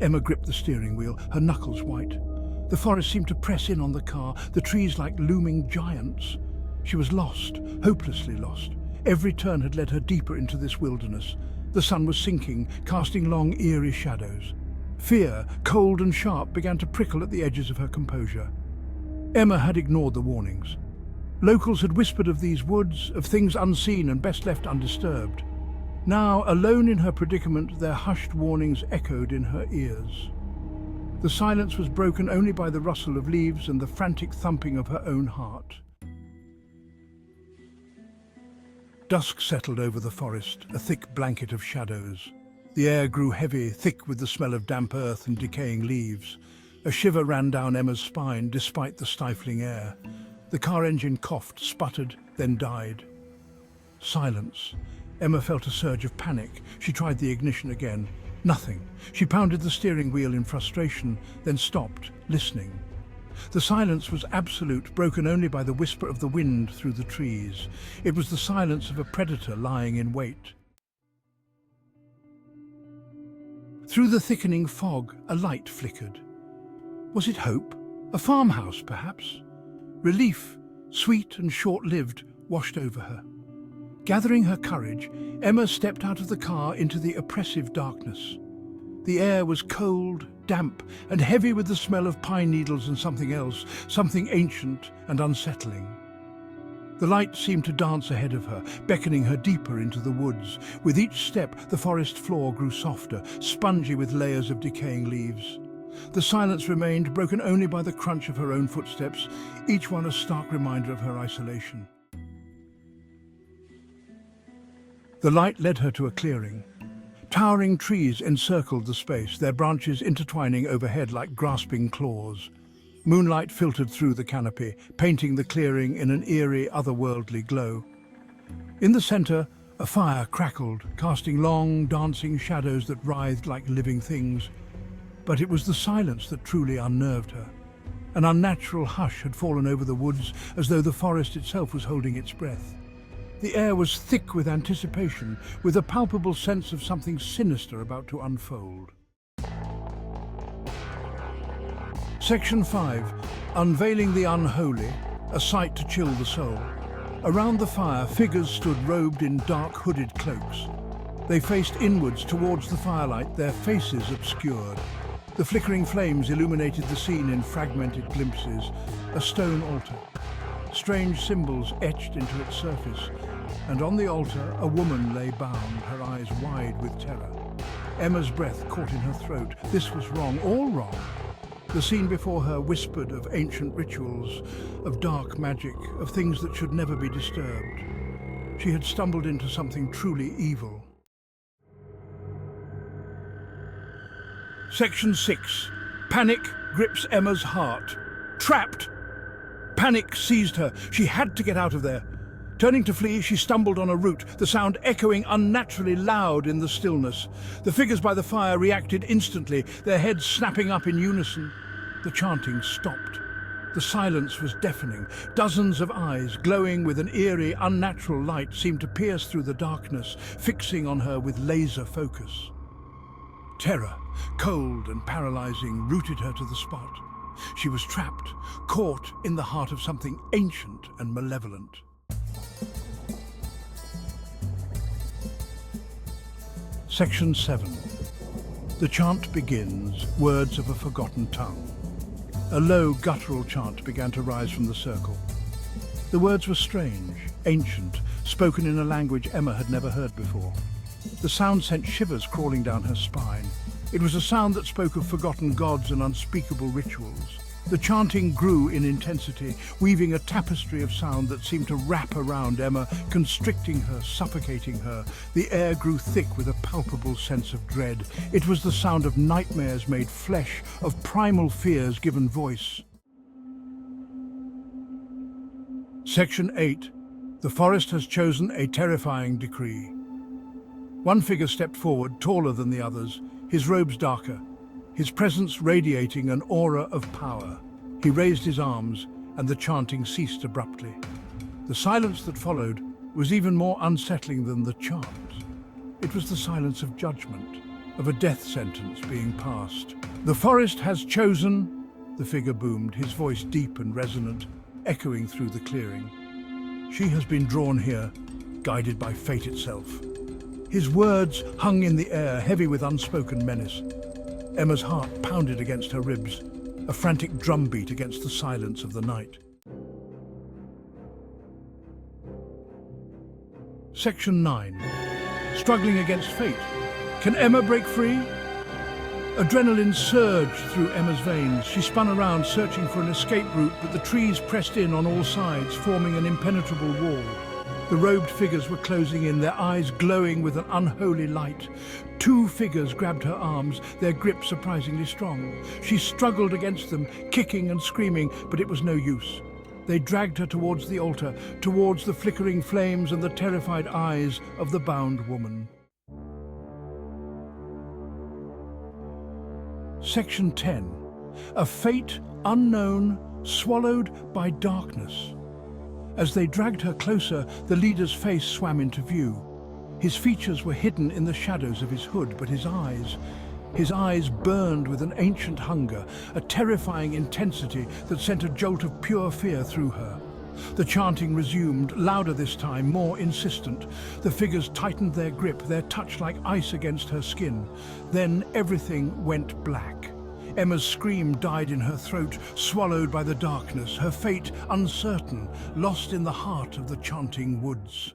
Emma gripped the steering wheel, her knuckles white. The forest seemed to press in on the car, the trees like looming giants. She was lost, hopelessly lost. Every turn had led her deeper into this wilderness. The sun was sinking, casting long, eerie shadows. Fear, cold and sharp, began to prickle at the edges of her composure. Emma had ignored the warnings. Locals had whispered of these woods, of things unseen and best left undisturbed. Now, alone in her predicament, their hushed warnings echoed in her ears. The silence was broken only by the rustle of leaves and the frantic thumping of her own heart. Dusk settled over the forest, a thick blanket of shadows. The air grew heavy, thick with the smell of damp earth and decaying leaves. A shiver ran down Emma's spine, despite the stifling air. The car engine coughed, sputtered, then died. Silence. Emma felt a surge of panic. She tried the ignition again. Nothing. She pounded the steering wheel in frustration, then stopped, listening. The silence was absolute, broken only by the whisper of the wind through the trees. It was the silence of a predator lying in wait. Through the thickening fog, a light flickered. Was it hope? A farmhouse, perhaps? Relief, sweet and short-lived, washed over her. Gathering her courage, Emma stepped out of the car into the oppressive darkness. The air was cold, damp, and heavy with the smell of pine needles and something else, something ancient and unsettling. The light seemed to dance ahead of her, beckoning her deeper into the woods. With each step, the forest floor grew softer, spongy with layers of decaying leaves. The silence remained, broken only by the crunch of her own footsteps, each one a stark reminder of her isolation. The light led her to a clearing. Towering trees encircled the space, their branches intertwining overhead like grasping claws. Moonlight filtered through the canopy, painting the clearing in an eerie, otherworldly glow. In the center, a fire crackled, casting long, dancing shadows that writhed like living things. But it was the silence that truly unnerved her. An unnatural hush had fallen over the woods, as though the forest itself was holding its breath. The air was thick with anticipation, with a palpable sense of something sinister about to unfold. Section 5. Unveiling the Unholy, a sight to chill the soul. Around the fire, figures stood robed in dark hooded cloaks. They faced inwards towards the firelight, their faces obscured. The flickering flames illuminated the scene in fragmented glimpses. A stone altar. Strange symbols etched into its surface. And on the altar, a woman lay bound, her eyes wide with terror. Emma's breath caught in her throat. This was wrong, all wrong. The scene before her whispered of ancient rituals, of dark magic, of things that should never be disturbed. She had stumbled into something truly evil. Section 6. Panic grips Emma's heart. Trapped! Panic seized her. She had to get out of there. Turning to flee, she stumbled on a root, the sound echoing unnaturally loud in the stillness. The figures by the fire reacted instantly, their heads snapping up in unison. The chanting stopped. The silence was deafening. Dozens of eyes, glowing with an eerie, unnatural light, seemed to pierce through the darkness, fixing on her with laser focus. Terror, cold and paralyzing, rooted her to the spot. She was trapped, caught in the heart of something ancient and malevolent. Section 7. The chant begins, words of a forgotten tongue. A low, guttural chant began to rise from the circle. The words were strange, ancient, spoken in a language Emma had never heard before. The sound sent shivers crawling down her spine. It was a sound that spoke of forgotten gods and unspeakable rituals. The chanting grew in intensity, weaving a tapestry of sound that seemed to wrap around Emma, constricting her, suffocating her. The air grew thick with a palpable sense of dread. It was the sound of nightmares made flesh, of primal fears given voice. Section 8. The forest has chosen a terrifying decree. One figure stepped forward, taller than the others, his robes darker, his presence radiating an aura of power. He raised his arms, and the chanting ceased abruptly. The silence that followed was even more unsettling than the chant. It was the silence of judgment, of a death sentence being passed. "The forest has chosen," the figure boomed, his voice deep and resonant, echoing through the clearing. "She has been drawn here, guided by fate itself." His words hung in the air, heavy with unspoken menace. Emma's heart pounded against her ribs, a frantic drumbeat against the silence of the night. Section 9. Struggling against fate. Can Emma break free? Adrenaline surged through Emma's veins. She spun around, searching for an escape route, but the trees pressed in on all sides, forming an impenetrable wall. The robed figures were closing in, their eyes glowing with an unholy light. Two figures grabbed her arms, their grip surprisingly strong. She struggled against them, kicking and screaming, but it was no use. They dragged her towards the altar, towards the flickering flames and the terrified eyes of the bound woman. Section 10. A fate unknown, swallowed by darkness. As they dragged her closer, the leader's face swam into view. His features were hidden in the shadows of his hood, but his eyes burned with an ancient hunger, a terrifying intensity that sent a jolt of pure fear through her. The chanting resumed, louder this time, more insistent. The figures tightened their grip, their touch like ice against her skin. Then everything went black. Emma's scream died in her throat, swallowed by the darkness, her fate uncertain, lost in the heart of the chanting woods.